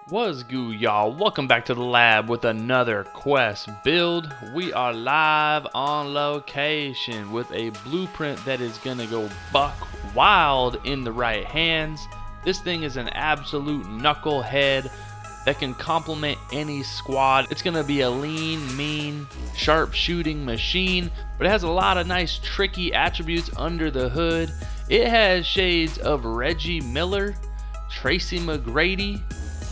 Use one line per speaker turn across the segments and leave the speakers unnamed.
What's good, y'all? Welcome back to the lab with another quest build. We are live on location with a blueprint that is gonna go buck wild in the right hands. This thing is an absolute knucklehead that can complement any squad. It's gonna be a lean, mean, sharp shooting machine, but it has a lot of nice tricky attributes under the hood. It has shades of Reggie Miller, Tracy McGrady,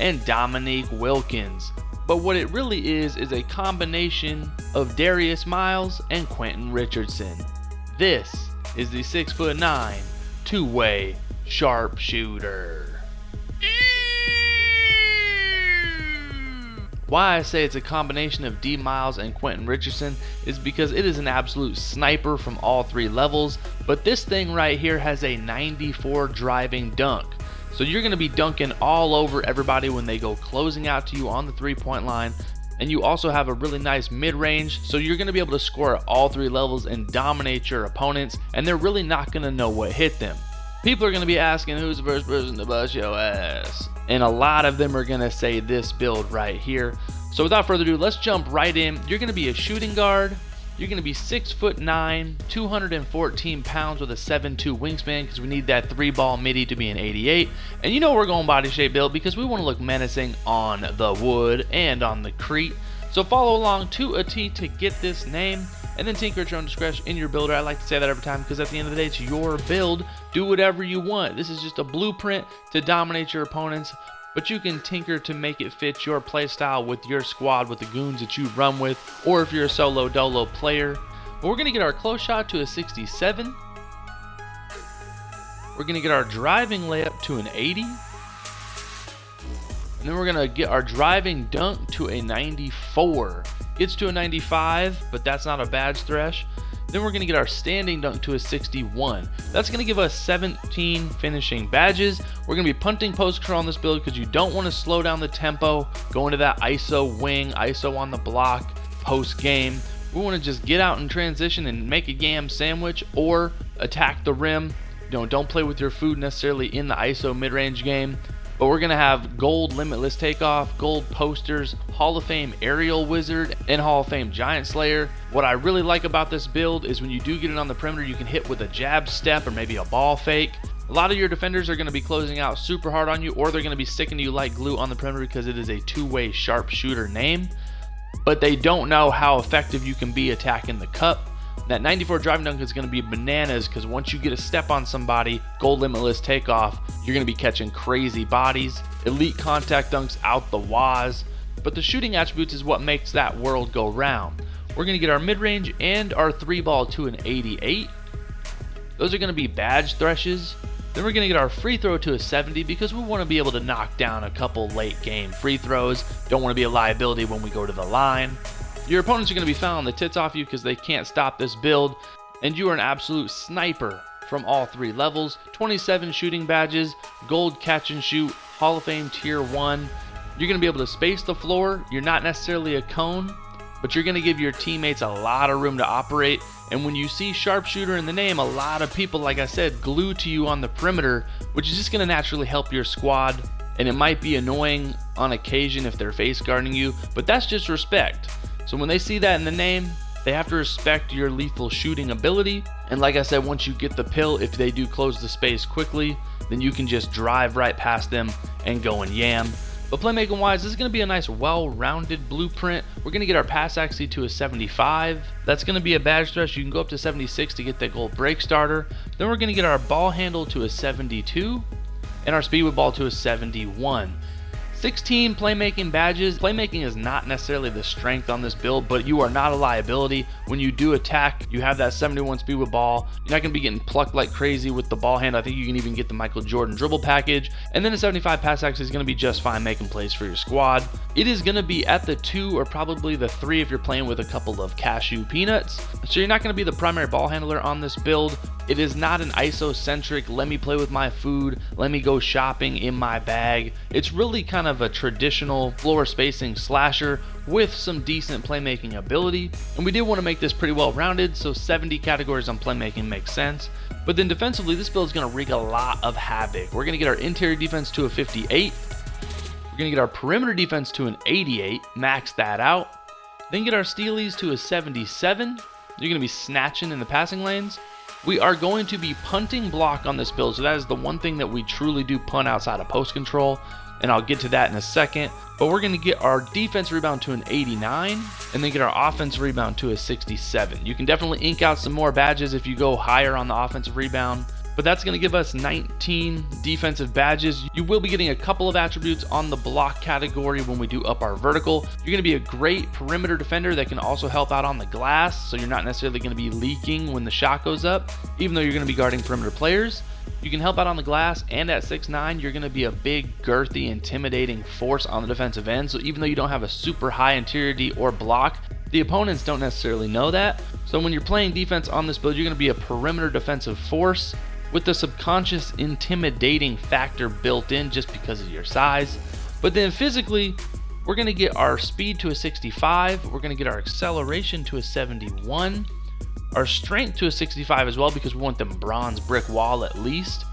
and Dominique Wilkins. But what it really is a combination of Darius Miles and Quentin Richardson. This is the 6'9" two-way sharpshooter. Why I say it's a combination of D Miles and Quentin Richardson is because it is an absolute sniper from all three levels, but this thing right here has a 94 driving dunk. So you're going to be dunking all over everybody when they go closing out to you on the three-point line. And you also have a really nice mid-range, so you're going to be able to score at all three levels and dominate your opponents, and they're really not going to know what hit them. People are going to be asking who's the first person to bust your ass, and a lot of them are going to say this build right here. So without further ado, let's jump right in. You're going to be a shooting guard. You're going to be 6'9", 214 pounds with a 7'2" wingspan because we need that 3-ball midi to be an 88. And you know we're going body shape build because we want to look menacing on the wood and on the crete. So follow along to a T to get this name, and then tinker at your own discretion in your builder. I like to say that every time because at the end of the day, it's your build. Do whatever you want. This is just a blueprint to dominate your opponents, but you can tinker to make it fit your playstyle with your squad, with the goons that you run with, or if you're a solo dolo player. But we're going to get our close shot to a 67. We're going to get our driving layup to an 80. And then we're going to get our driving dunk to a 94. Gets to a 95, but that's not a badge thresh. Then we're going to get our standing dunk to a 61. That's going to give us 17 finishing badges. We're going to be punting post control on this build because you don't want to slow down the tempo, go into that ISO wing, ISO on the block, post game. We want to just get out in transition and make a yam sandwich or attack the rim. Don't play with your food necessarily in the ISO mid-range game. But we're going to have gold limitless takeoff, gold posters, Hall of Fame aerial wizard, and Hall of Fame giant slayer. What I really like about this build is when you do get it on the perimeter, you can hit with a jab step or maybe a ball fake. A lot of your defenders are going to be closing out super hard on you, or they're going to be sticking to you like glue on the perimeter because it is a two-way sharpshooter name. But they don't know how effective you can be attacking the cup. That 94 driving dunk is going to be bananas because once you get a step on somebody, gold limitless takeoff, you're going to be catching crazy bodies. Elite contact dunks out the waz. But the shooting attributes is what makes that world go round. We're going to get our mid-range and our 3-ball to an 88. Those are going to be badge threshes. Then we're going to get our free throw to a 70 because we want to be able to knock down a couple late game free throws. Don't want to be a liability when we go to the line. Your opponents are going to be fouling the tits off you because they can't stop this build, and you are an absolute sniper from all three levels. 27 shooting badges, gold catch and shoot, Hall of Fame tier 1. You're going to be able to space the floor. You're not necessarily a cone, but you're going to give your teammates a lot of room to operate. And when you see sharpshooter in the name, a lot of people, like I said, glue to you on the perimeter, which is just going to naturally help your squad. And it might be annoying on occasion if they're face guarding you, but that's just respect. So when they see that in the name, they have to respect your lethal shooting ability. And like I said, once you get the pill, if they do close the space quickly, then you can just drive right past them and go and yam. But playmaking wise, this is going to be a nice well-rounded blueprint. We're going to get our pass accuracy to a 75. That's going to be a badge thresh. You can go up to 76 to get that gold break starter. Then we're going to get our ball handle to a 72 and our speed with ball to a 71. 16 playmaking badges. Playmaking is not necessarily the strength on this build, but you are not a liability. When you do attack, you have that 71 speed with ball. You're not going to be getting plucked like crazy with the ball hand. I think you can even get the Michael Jordan dribble package. And then a 75 pass accuracy is going to be just fine making plays for your squad. It is going to be at the 2 or probably the 3 if you're playing with a couple of cashew peanuts. So you're not going to be the primary ball handler on this build. It is not an ISO-centric, let me play with my food, let me go shopping in my bag. It's really kind of a traditional floor spacing slasher with some decent playmaking ability. And we did want to make this pretty well rounded, so 70 categories on playmaking makes sense. But then defensively, this build is going to wreak a lot of havoc. We're going to get our interior defense to a 58. We're going to get our perimeter defense to an 88, max that out. Then get our stealies to a 77. You're going to be snatching in the passing lanes. We are going to be punting block on this build, so that is the one thing that we truly do punt outside of post control, and I'll get to that in a second. But we're going to get our defense rebound to an 89, and then get our offensive rebound to a 67. You can definitely ink out some more badges if you go higher on the offensive rebound, but that's going to give us 19 defensive badges. You will be getting a couple of attributes on the block category when we do up our vertical. You're going to be a great perimeter defender that can also help out on the glass, so you're not necessarily going to be leaking when the shot goes up, even though you're going to be guarding perimeter players. You can help out on the glass, and at 6'9", you're going to be a big, girthy, intimidating force on the defensive end, so even though you don't have a super high interior D or block, the opponents don't necessarily know that. So when you're playing defense on this build, you're going to be a perimeter defensive force with the subconscious intimidating factor built in just because of your size. But then physically, we're going to get our speed to a 65, we're going to get our acceleration to a 71, our strength to a 65 as well because we want them bronze brick wall at least.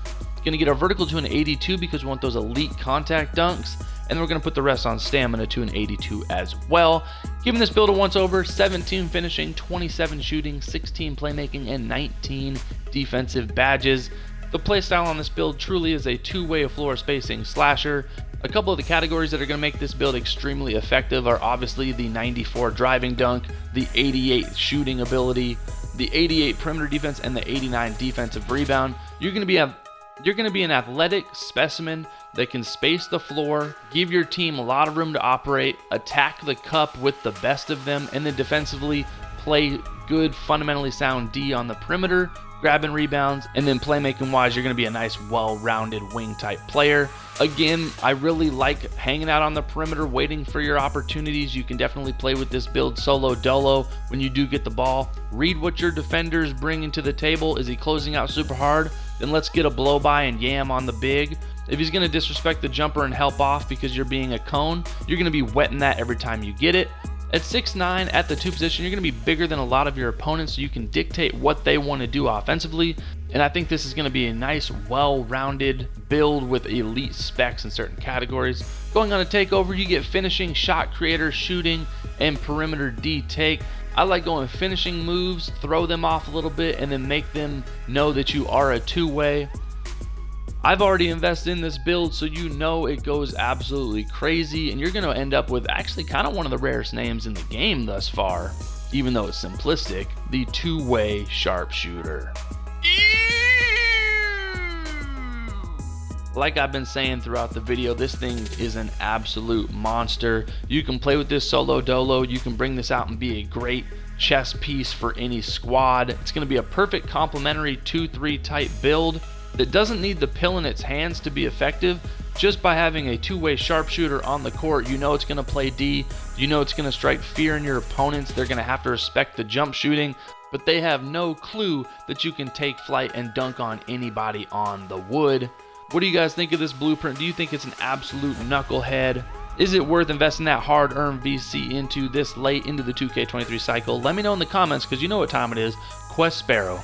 Going to get our vertical to an 82 because we want those elite contact dunks, and then we're going to put the rest on stamina to an 82 as well. Giving this build a once over: 17 finishing, 27 shooting, 16 playmaking, and 19 defensive badges. The playstyle on this build truly is a two-way floor spacing slasher. A couple of the categories that are going to make this build extremely effective are obviously the 94 driving dunk, the 88 shooting ability, the 88 perimeter defense, and the 89 defensive rebound. You're going to be an athletic specimen that can space the floor, give your team a lot of room to operate, attack the cup with the best of them, and then defensively play good, fundamentally sound D on the perimeter, grabbing rebounds, and then playmaking wise, you're going to be a nice, well-rounded wing type player. Again, I really like hanging out on the perimeter, waiting for your opportunities. You can definitely play with this build solo dolo when you do get the ball. Read what your defender's bringing to the table. Is he closing out super hard? Then let's get a blow by and yam on the big. If he's going to disrespect the jumper and help off because you're being a cone, you're going to be wetting that every time you get it. At 6'9", at the 2 position, you're going to be bigger than a lot of your opponents, so you can dictate what they want to do offensively. And I think this is going to be a nice, well-rounded build with elite specs in certain categories. Going on a takeover, you get finishing, shot creator, shooting, and perimeter D take. I like going finishing moves, throw them off a little bit, and then make them know that you are a two-way. I've already invested in this build, so you know it goes absolutely crazy, and you're going to end up with actually kind of one of the rarest names in the game thus far, even though it's simplistic, the two-way sharpshooter. Like I've been saying throughout the video, this thing is an absolute monster. You can play with this solo dolo, you can bring this out and be a great chess piece for any squad. It's going to be a perfect complementary 2-3 type build that doesn't need the pill in its hands to be effective. Just by having a two-way sharpshooter on the court, you know it's going to play D, you know it's going to strike fear in your opponents. They're going to have to respect the jump shooting, but they have no clue that you can take flight and dunk on anybody on the wood. What do you guys think of this blueprint? Do you think it's an absolute knucklehead? Is it worth investing that hard-earned VC into this late into the 2K23 cycle? Let me know in the comments, because you know what time it is. Quest Sparrow.